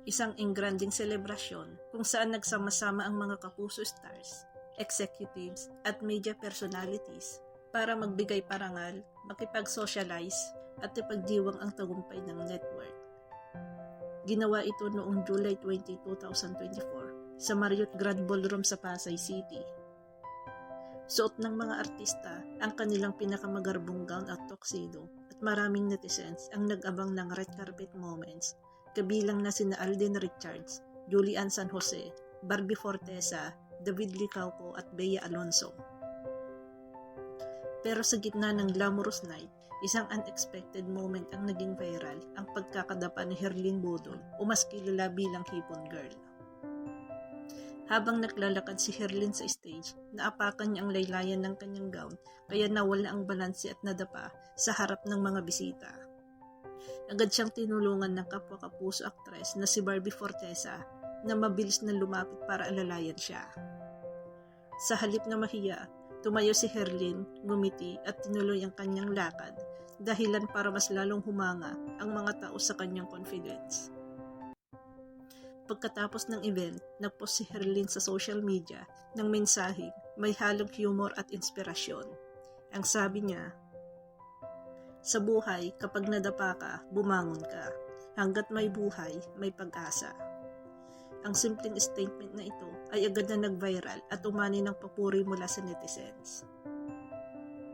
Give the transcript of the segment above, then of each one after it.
isang engranding selebrasyon kung saan nagsama-sama ang mga kapuso stars, executives at media personalities para magbigay parangal, makipag-socialize at ipagdiwang ang tagumpay ng network. Ginawa ito noong July 20, 2024 sa Marriott Grand Ballroom sa Pasay City. Suot ng mga artista ang kanilang pinakamagarbong gown at tuxedo at maraming netizens ang nag-abang ng red carpet moments, kabilang na sina Alden Richards, Julian San Jose, Barbie Fortesa, David Licauco at Bea Alonso. Pero sa gitna ng glamorous night, isang unexpected moment ang naging viral, ang pagkakadapa ni Herlyn Budol o mas kilala bilang Hipon Girl. Habang naglalakad si Herlyn sa stage, naapakan niya ang laylayan ng kanyang gown kaya nawala ang balanse at nadapa sa harap ng mga bisita. Agad siyang tinulungan ng kapwa kapuso aktres na si Barbie Fortesa na mabilis na lumapit para alalayan siya. Sa halip na mahiya, tumayo si Herlyn, ngumiti at tinuloy ang kanyang lakad, dahilan para mas lalong humanga ang mga tao sa kanyang confidence. Pagkatapos ng event, nagpost si Herlyn sa social media ng mensaheng may halong humor at inspirasyon. Ang sabi niya, "Sa buhay, kapag nadapa ka, bumangon ka. Hanggat may buhay, may pag-asa." Ang simpleng statement na ito ay agad na nag-viral at umani ng papuri mula sa netizens.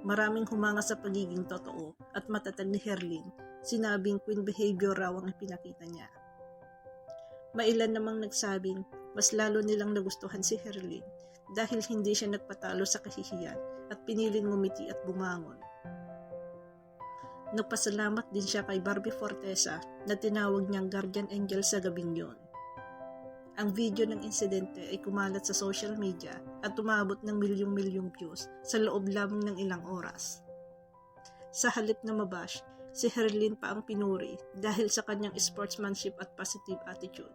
Maraming humanga sa pagiging totoo at matatag ni Herlyn, sinabing queen behavior raw ang ipinakita niya. Mailan namang nagsabing mas lalo nilang nagustuhan si Herlyn dahil hindi siya nagpatalo sa kahihiyan at piniling ngumiti at bumangon. Nagpasalamat din siya kay Barbie Fortesa na tinawag niyang guardian angel sa gabing yun. Ang video ng insidente ay kumalat sa social media at umabot ng milyong-milyong views sa loob lamang ng ilang oras. Sa halip na mabash, si Herlyn pa ang pinuri dahil sa kanyang sportsmanship at positive attitude.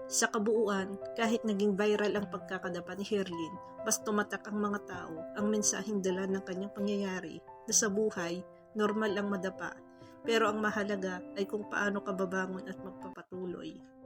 Sa kabuuan, kahit naging viral ang pagkakadapa ni Herlyn, mas tumatak ang mga tao ang mensaheng dala ng kanyang pangyayari na sa buhay, normal ang madapa, pero ang mahalaga ay kung paano ka babangon at magpapatuloy.